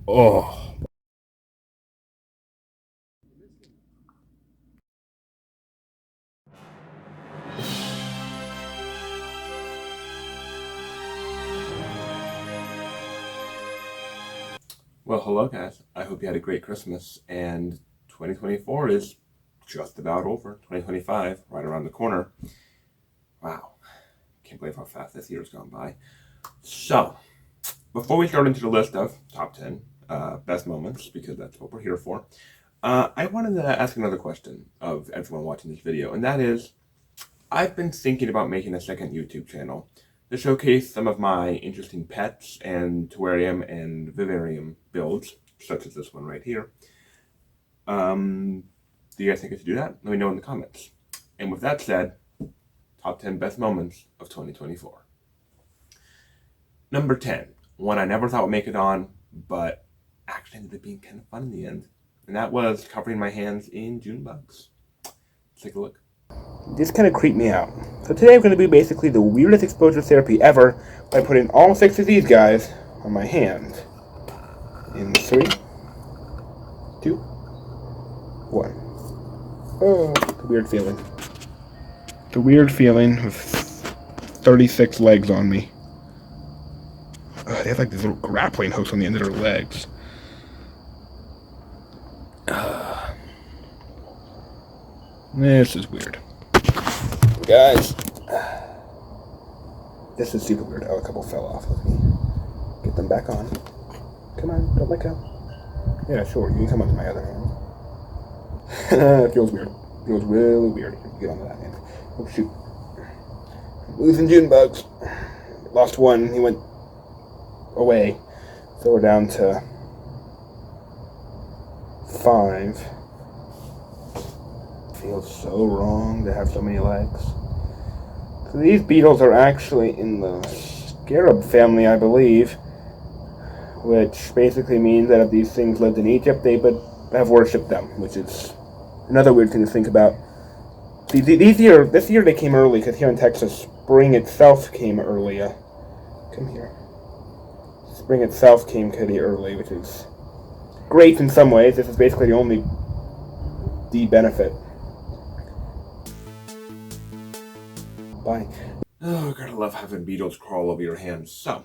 Oh. Well, hello guys. I hope you had a great Christmas, and 2024 is just about over. 2025, right around the corner. Wow. Can't believe how fast this year's gone by. So, before we start into the list of top 10 best moments, because that's what we're here for, I wanted to ask another question of everyone watching this video, and that is, I've been thinking about making a second YouTube channel to showcase some of my interesting pets and terrarium and vivarium builds, such as this one right here. Do you guys think I should do that? Let me know in the comments. And with that said, top 10 best moments of 2024. Number 10, one I never thought would make it on, but actually ended up being kind of fun in the end. And that was covering my hands in June bugs. Let's take a look. This kind of creeped me out. So today I'm going to do basically the weirdest exposure therapy ever by putting all 6 of these guys on my hand. In 3, 2, 1. Oh, the weird feeling. The weird feeling of 36 legs on me. They have like these little grappling hooks on the end of their legs. This is weird. Guys, this is super weird. Oh, a couple fell off. Let me get them back on. Come on, don't let go. Yeah, sure, you can come onto my other hand. It feels weird. It feels really weird. Get onto that hand. Oh, shoot. I'm losing June bugs. Lost one. He went away. So we're down to 5. Feels so wrong to have so many legs. So these beetles are actually in the scarab family, I believe, which basically means that if these things lived in Egypt, they would have worshipped them, which is another weird thing to think about. See, this year they came early, because here in Texas, spring itself came early. Come here. Spring itself came pretty early, which is great in some ways. This is basically the only benefit. Bye. Oh, gotta love having beetles crawl over your hands. So,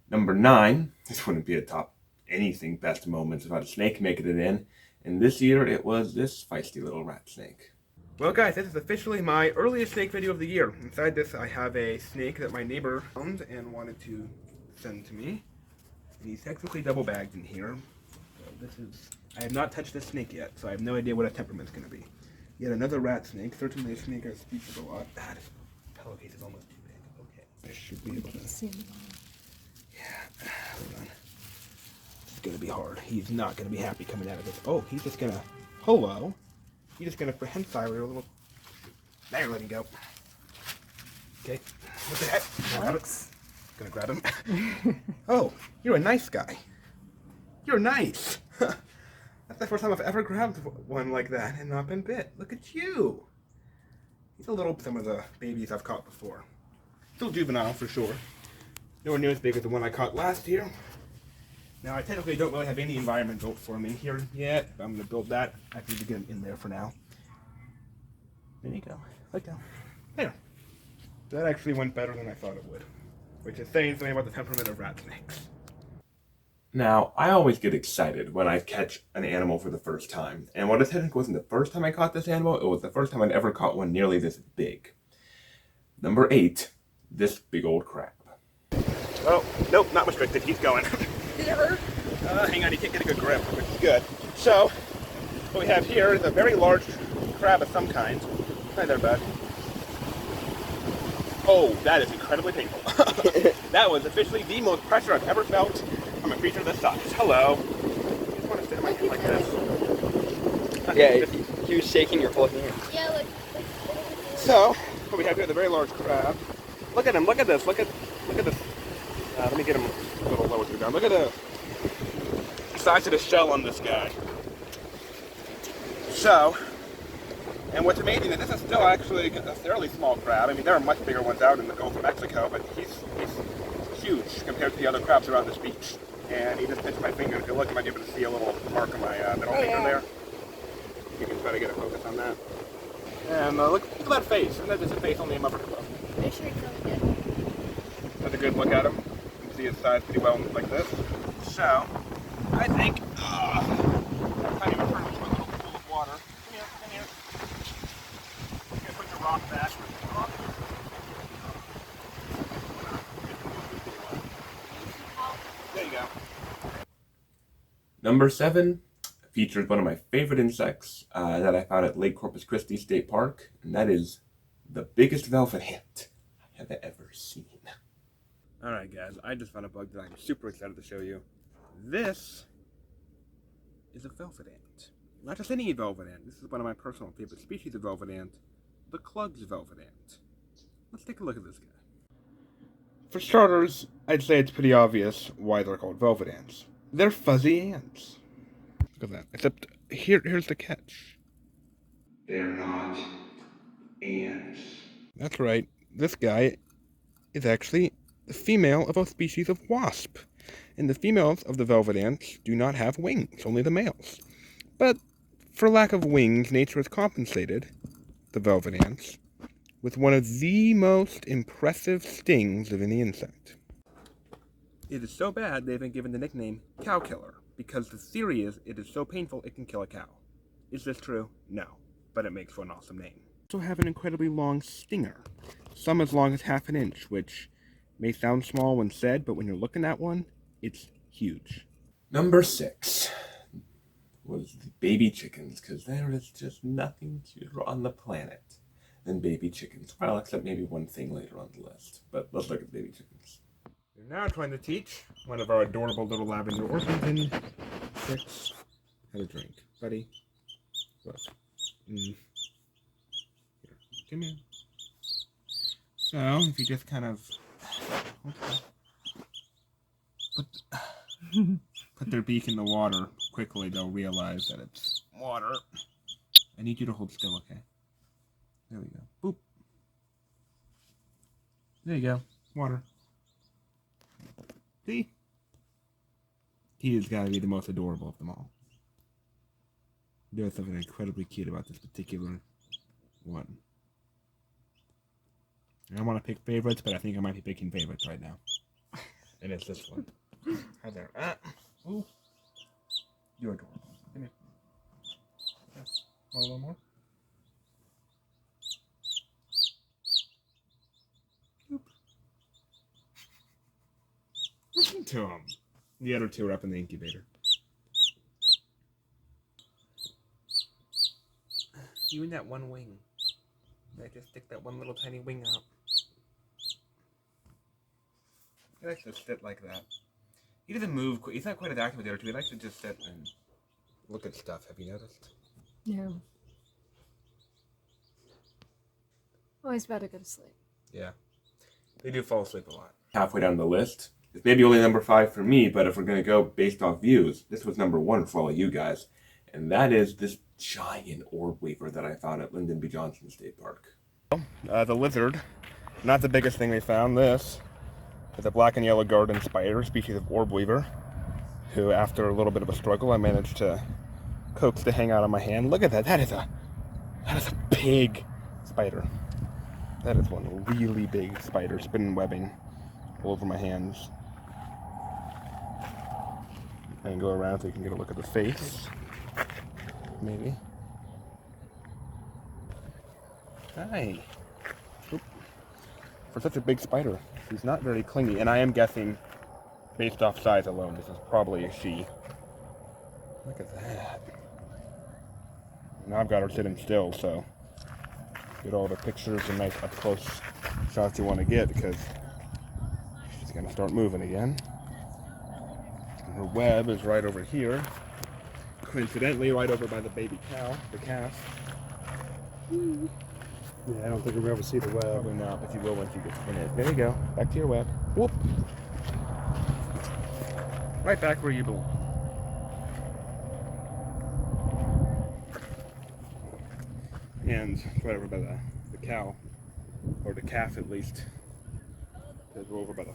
number 9, this wouldn't be a top anything best moments without a snake making it in. And this year it was this feisty little rat snake. Well guys, this is officially my earliest snake video of the year. Inside this I have a snake that my neighbor found and wanted to send to me. And he's technically double bagged in here. So I have not touched this snake yet, so I have no idea what a temperament's going to be. Yet another rat snake, certainly a snake that speaks a lot. This pillowcase is almost too big. Okay, I should be able to. Yeah, hold on. This is going to be hard. He's not going to be happy coming out of this. Oh, he's just going to. Hello. He's just going to prehensile your little. There, let him go. Okay. What the heck? Alex. Gonna grab him. Oh, you're a nice guy. You're nice. That's the first time I've ever grabbed one like that and not been bit. Look at you. He's a little some of the babies I've caught before. Still juvenile for sure. Nowhere near as big as the one I caught last year. Now I technically don't really have any environment built for him in here yet. But I'm gonna build that. I need to get him in there for now. There you go. Let go. There. That actually went better than I thought it would. Which is saying something about the temperament of rat snakes. Now, I always get excited when I catch an animal for the first time. And what I think wasn't the first time I caught this animal, it was the first time I'd ever caught one nearly this big. Number 8, this big old crab. Oh, nope, not restricted, he's going. Did it hurt? Hang on, he can't get a good grip, which is good. So, what we have here is a very large crab of some kind. Hi there, bud. Oh, that is incredibly painful. That was officially the most pressure I've ever felt from a creature this size. Hello. You just want to sit in my hand like this. Yeah, he was shaking your whole hand. Yeah, look. So, what we have here is a very large crab. Look at him, look at this, look at this. Let me get him a little lower to the ground. Look at the size of the shell on this guy. So, and what's amazing is this is still actually a fairly small crab. I mean, there are much bigger ones out in the Gulf of Mexico, but he's huge compared to the other crabs around this beach. and he just pinched my finger. If you look, you might be able to see a little mark on my middle finger there. You can try to get a focus on that. And look at that face. Isn't that just a face only a mother could love? Make sure it's really good. That's a good look at him. You can see his size pretty well like this. So, I think, I'm going to turn him into a little pool of water. Come here, come here. You can put your rock back. There you go. Number 7 features one of my favorite insects that I found at Lake Corpus Christi State Park, and that is the biggest velvet ant I have ever seen. Alright guys, I just found a bug that I'm super excited to show you. This is a velvet ant. Not just any velvet ant. This is one of my personal favorite species of velvet ant, the Klug's velvet ant. Let's take a look at this guy. For starters, I'd say it's pretty obvious why they're called velvet ants. They're fuzzy ants. Look at that. Except here's the catch. They're not ants. That's right. This guy is actually the female of a species of wasp. And the females of the velvet ants do not have wings, only the males. But for lack of wings, nature has compensated the velvet ants with one of the most impressive stings of any insect. It is so bad they've been given the nickname cow killer, because the theory is it is so painful it can kill a cow. Is this true? No, but it makes for an awesome name. Also have an incredibly long stinger, some as long as half an inch, which may sound small when said, but when you're looking at one, it's huge. Number 6 was the baby chickens, because there is just nothing cuter on the planet than baby chickens. Well, except maybe one thing later on the list, but let's look at baby chickens. We're now trying to teach one of our adorable little lavender orphans Six. Have a drink, buddy. Look. Here, come here. So, if you just kind of put their beak in the water quickly, they'll realize that it's water. I need you to hold still, okay? There we go. Boop. There you go. Water. See? He has got to be the most adorable of them all. There's something incredibly cute about this particular one. I don't want to pick favorites, but I think I might be picking favorites right now. And it's this one. Hi there. Ooh. You're adorable. Come here. Yes. Want a little more? Oop. Listen to him. The other two are up in the incubator. You and that one wing. I just stick that one little tiny wing out. He likes to sit like that. He doesn't move. He's not quite as active with the other two. He likes to just sit and look at stuff. Have you noticed? No. Oh, he's about to go to sleep. Yeah. They do fall asleep a lot. halfway down the list. It's maybe only number 5 for me, but if we're going to go based off views, this was number 1 for all of you guys. And that is this giant orb weaver that I found at Lyndon B. Johnson State Park. The lizard, not the biggest thing we found. This is a black and yellow garden spider, species of orb weaver, who after a little bit of a struggle, I managed to coax to hang out on my hand. Look at that. That is a big spider. That is one really big spider spinning webbing all over my hands. And go around so you can get a look at the face. Maybe. Hi. Oop. For such a big spider, she's not very clingy, and I am guessing, based off size alone, this is probably a she. Look at that. Now I've got her sitting still, so get all the pictures and nice up close shots you want to get, because she's gonna start moving again. And her web is right over here. Coincidentally, right over by the baby cow, the calf. Yeah, I don't think we'll ever see the web. Probably not, but you will once you get in it. There you go. Back to your web. Whoop. Right back where you belong. And right over by the cow, or the calf at least. Go over by the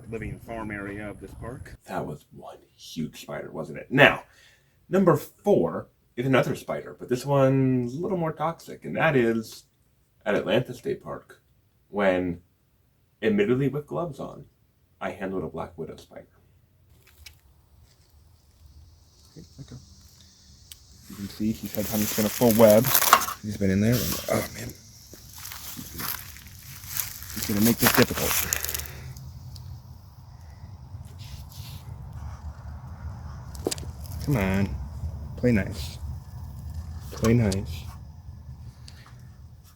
living farm area of this park. That was one huge spider, wasn't it? Now, number 4 is another spider, but this one's a little more toxic, and that is at Atlanta State Park, when, admittedly with gloves on, I handled a black widow spider. Okay, let go. You can see he's had time to spin a full web. He's been in there. And, oh man, he's gonna make this difficult. Come on, play nice. Play nice.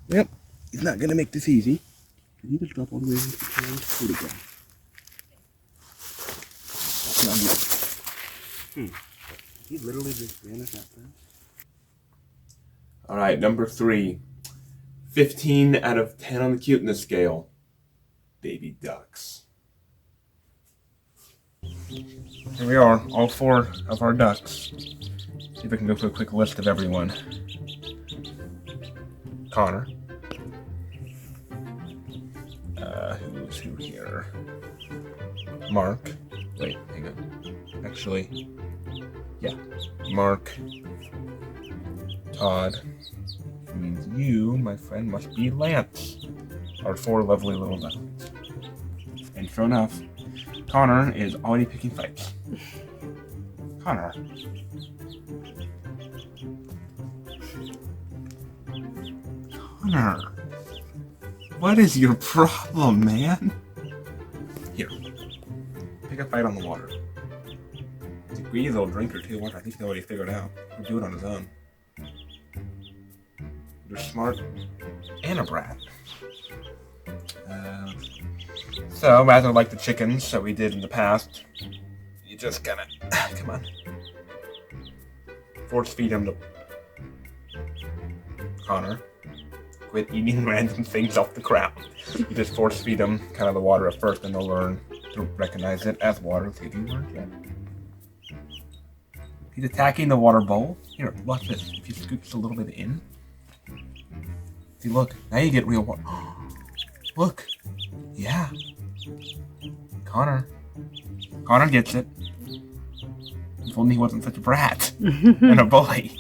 Yep, he's not gonna make this easy. Can you just drop all the way into the ground? Where'd it go? He literally just vanished that fast. All right, number 3. 15 out of 10 on the cuteness scale. Baby ducks. Here we are, all 4 of our ducks. See if I can go through a quick list of everyone. Connor. Who's who here? Mark. Wait, hang on. Actually, yeah. Mark. Todd. Which means you, my friend, must be Lance. Our 4 lovely little ducks. And sure enough, Connor is already picking fights. Connor. Connor. What is your problem, man? Here. Pick a fight on the water. He's a greedy little drinker too. Watch, I think he's already figured out. He'll do it on his own. You're smart and a brat. So, rather like the chickens that we did in the past, you just gotta, come on, force feed him to Connor. Quit eating random things off the ground. You just force feed them kind of the water at first, and they'll learn to recognize it as water. If you learn yet. He's attacking the water bowl. Here, watch this. If you scoop just a little bit in. See, look. Now you get real water. Look. Yeah. Connor. Connor gets it. If only he wasn't such a brat and a bully.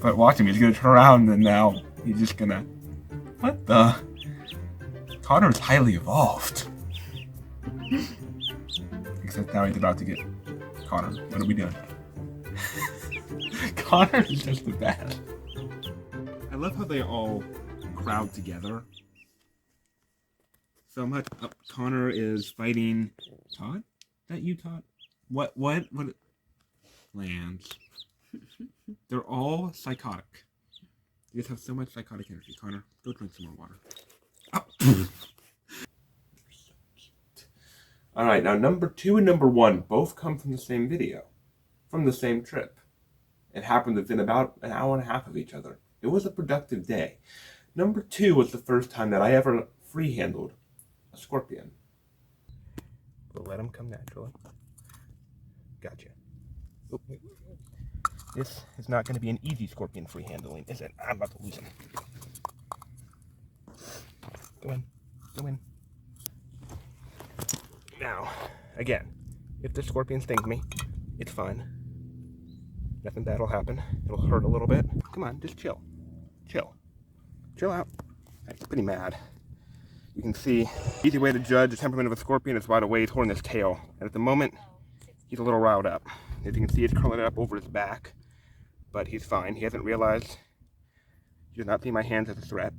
But watch him. He's going to turn around, and now he's just going to... What the? Connor's highly evolved. Except now he's about to get Connor. What are we doing? Connor is just the best. I love how they all crowd together so much. Connor is fighting Todd? Is that you, Todd? What? Lance. They're all psychotic. You just have so much psychotic energy. Connor, go drink some more water. Oh. You're so cute. All right, now number 2 and number 1 both come from the same video, from the same trip. It happened within about an hour and a half of each other. It was a productive day. Number 2 was the first time that I ever free-handled a scorpion. We'll let him come naturally. Gotcha. Oh, wait. This is not going to be an easy scorpion free handling, is it? I'm about to lose him. Go in. Go in. Now, again, if the scorpion stings me, it's fine. Nothing bad will happen. It'll hurt a little bit. Come on, just chill. Chill. Chill out. He's pretty mad. You can see, easy way to judge the temperament of a scorpion is by the way he's holding his tail. And at the moment, he's a little riled up. As you can see, it's curling up over his back. But he's fine. He hasn't realized he does not see my hands as a threat.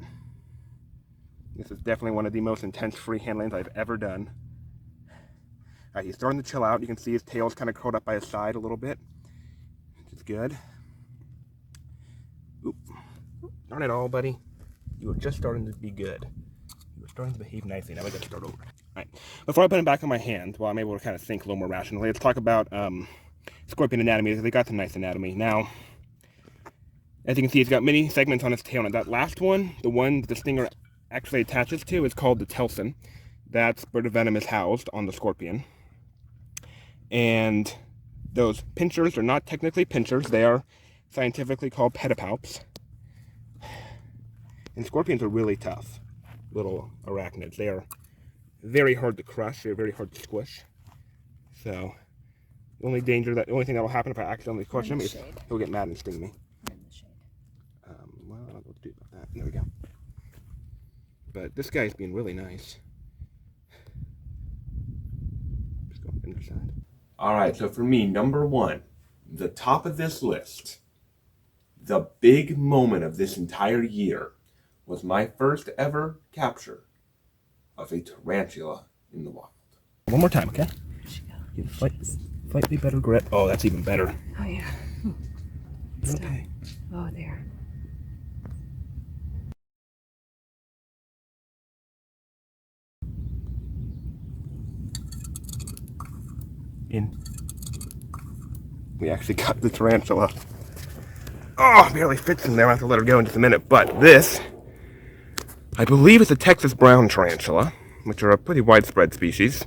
This is definitely one of the most intense free handlings I've ever done. He's starting to chill out. You can see his tail's kind of curled up by his side a little bit, which is good. Oop. Darn it all, buddy. You were just starting to be good. You were starting to behave nicely. Now we gotta start over. All right. Before I put him back on my hand, while I'm able to kind of think a little more rationally, let's talk about scorpion anatomy. They got some nice anatomy. Now, as you can see, it's got many segments on its tail. And that last one, the one the stinger actually attaches to, is called the telson. That's where the venom is housed on the scorpion. And those pinchers are not technically pinchers. They are scientifically called pedipalps. And scorpions are really tough little arachnids. They are very hard to crush. They're very hard to squish. So The only thing that will happen if I accidentally crush him is shade. he'll get mad and sting me. In the shade. Well, I don't know what to do about that. There we go. But this guy's being really nice. Just go on the other side. All right, so for me, number one, the top of this list, the big moment of this entire year was my first ever capture of a tarantula in the wild. One more time, okay? Get slightly better grip. Oh, that's even better. Oh yeah. Okay. Oh there. In. We actually got the tarantula. Oh, barely fits in there. I have to let her go in just a minute. But this, I believe, is a Texas brown tarantula, which are a pretty widespread species.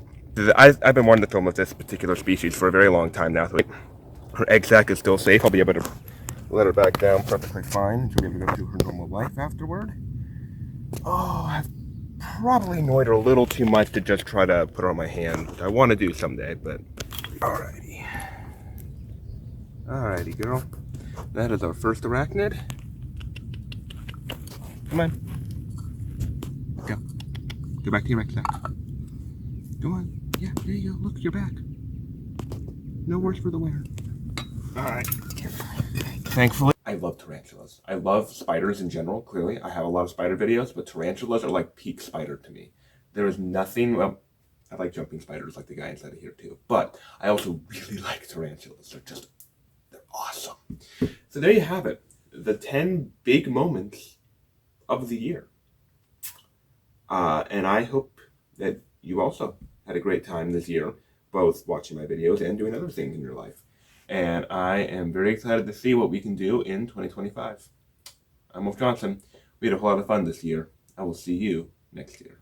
I've been wanting to film with this particular species for a very long time now. So her egg sac is still safe. I'll be able to let her back down perfectly fine. She'll be able to go through her normal life afterward. Oh, I've probably annoyed her a little too much to just try to put her on my hand. I want to do someday, but alrighty. Alrighty, girl. That is our first arachnid. Come on. Go. Go back to your egg sac. Go on. Yeah, there you go. Look, you're back. No worse for the wear. Alright. Thankfully. I love tarantulas. I love spiders in general, clearly. I have a lot of spider videos, but tarantulas are like peak spider to me. There is nothing, well, I like jumping spiders like the guy inside of here too, but I also really like tarantulas. They're awesome. So there you have it. The 10 big moments of the year. And I hope that you also had a great time this year, both watching my videos and doing other things in your life. And I am very excited to see what we can do in 2025. I'm Wolf Johnson. We had a whole lot of fun this year. I will see you next year.